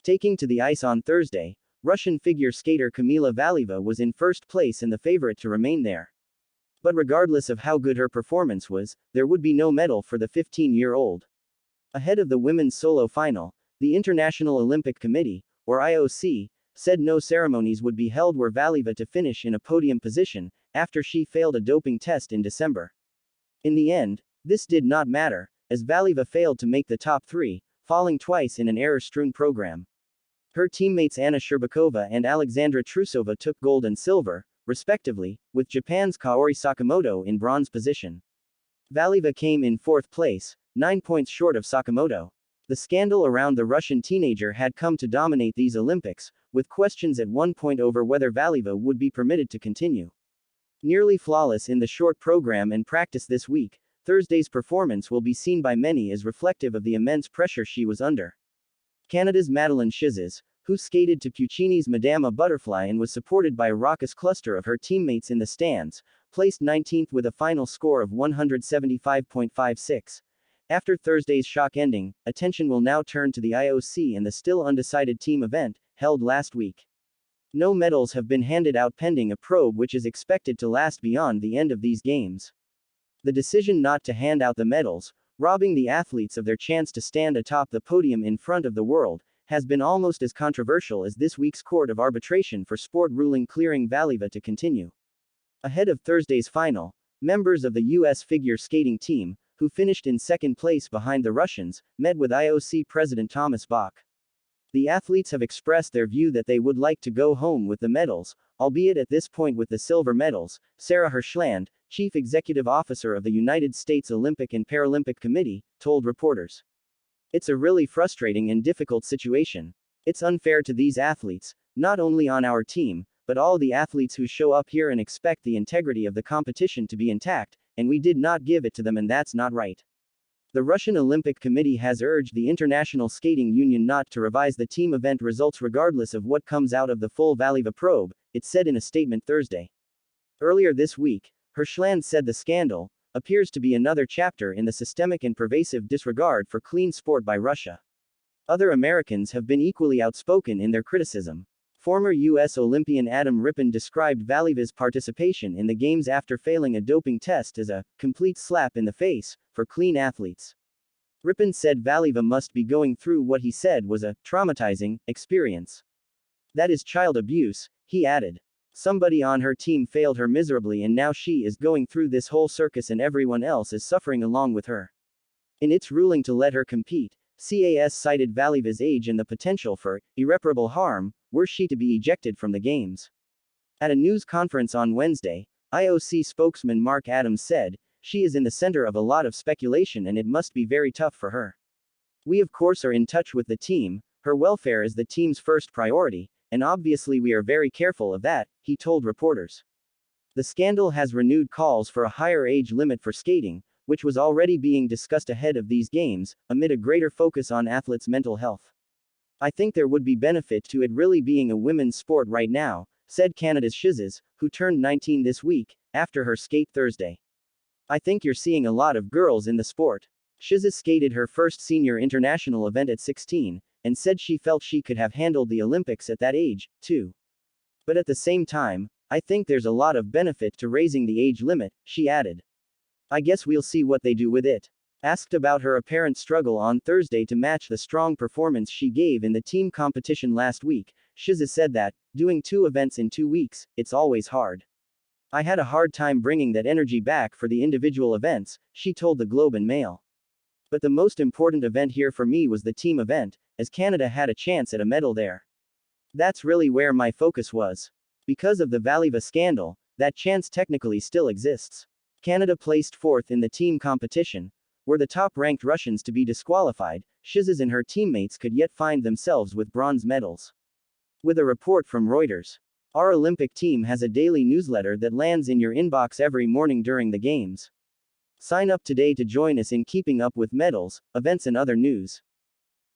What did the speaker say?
Taking to the ice on Thursday, Russian figure skater Kamila Valieva was in first place and the favorite to remain there. But regardless of how good her performance was, there would be no medal for the 15-year-old. Ahead of the women's solo final, the International Olympic Committee, or IOC, said no ceremonies would be held were Valieva to finish in a podium position, after she failed a doping test in December. In the end, this did not matter, as Valieva failed to make the top three, falling twice in an error-strewn program. Her teammates Anna Sherbakova and Alexandra Trusova took gold and silver, respectively, with Japan's Kaori Sakamoto in bronze position. Valieva came in fourth place, 9 points short of Sakamoto. The scandal around the Russian teenager had come to dominate these Olympics, with questions at one point over whether Valieva would be permitted to continue. Nearly flawless in the short program and practice this week, Thursday's performance will be seen by many as reflective of the immense pressure she was under. Canada's Madeleine Schizes, who skated to Puccini's Madame a Butterfly and was supported by a raucous cluster of her teammates in the stands, placed 19th with a final score of 175.56. After Thursday's shock ending, attention will now turn to the IOC and the still undecided team event, held last week. No medals have been handed out pending a probe which is expected to last beyond the end of these games. The decision not to hand out the medals, robbing the athletes of their chance to stand atop the podium in front of the world, has been almost as controversial as this week's Court of Arbitration for Sport ruling clearing Valieva to continue. Ahead of Thursday's final, members of the U.S. figure skating team, who finished in second place behind the Russians, met with IOC President Thomas Bach. The athletes have expressed their view that they would like to go home with the medals, albeit at this point with the silver medals, Sarah Hirschland, Chief Executive Officer of the United States Olympic and Paralympic Committee, told reporters. It's a really frustrating and difficult situation. It's unfair to these athletes, not only on our team, but all the athletes who show up here and expect the integrity of the competition to be intact, and we did not give it to them, and that's not right. The Russian Olympic Committee has urged the International Skating Union not to revise the team event results regardless of what comes out of the full Valieva probe, it said in a statement Thursday. Earlier this week, Hirschland said the scandal appears to be another chapter in the systemic and pervasive disregard for clean sport by Russia. Other Americans have been equally outspoken in their criticism. Former U.S. Olympian Adam Rippon described Valieva's participation in the Games after failing a doping test as a complete slap in the face for clean athletes. Rippon said Valieva must be going through what he said was a traumatizing experience. That is child abuse, he added. Somebody on her team failed her miserably and now she is going through this whole circus and everyone else is suffering along with her. In its ruling to let her compete, CAS cited Valieva's age and the potential for irreparable harm, were she to be ejected from the Games. At a news conference on Wednesday, IOC spokesman Mark Adams said, "She is in the center of a lot of speculation and it must be very tough for her. We of course are in touch with the team, her welfare is the team's first priority, and obviously we are very careful of that," he told reporters. The scandal has renewed calls for a higher age limit for skating, which was already being discussed ahead of these games, amid a greater focus on athletes' mental health. "I think there would be benefit to it really being a women's sport right now," said Canada's Schizes, who turned 19 this week, after her skate Thursday. "I think you're seeing a lot of girls in the sport." Schizes skated her first senior international event at 16, and said she felt she could have handled the Olympics at that age, too. "But at the same time, I think there's a lot of benefit to raising the age limit," she added. "I guess we'll see what they do with it." Asked about her apparent struggle on Thursday to match the strong performance she gave in the team competition last week, Schizes said that, "Doing 2 events in 2 weeks, it's always hard. I had a hard time bringing that energy back for the individual events," she told the Globe and Mail. "But the most important event here for me was the team event, as Canada had a chance at a medal there. That's really where my focus was. Because of the Valieva scandal, that chance technically still exists." Canada placed 4th in the team competition. Were the top-ranked Russians to be disqualified, Schizes and her teammates could yet find themselves with bronze medals. With a report from Reuters. Our Olympic team has a daily newsletter that lands in your inbox every morning during the Games. Sign up today to join us in keeping up with medals, events and other news.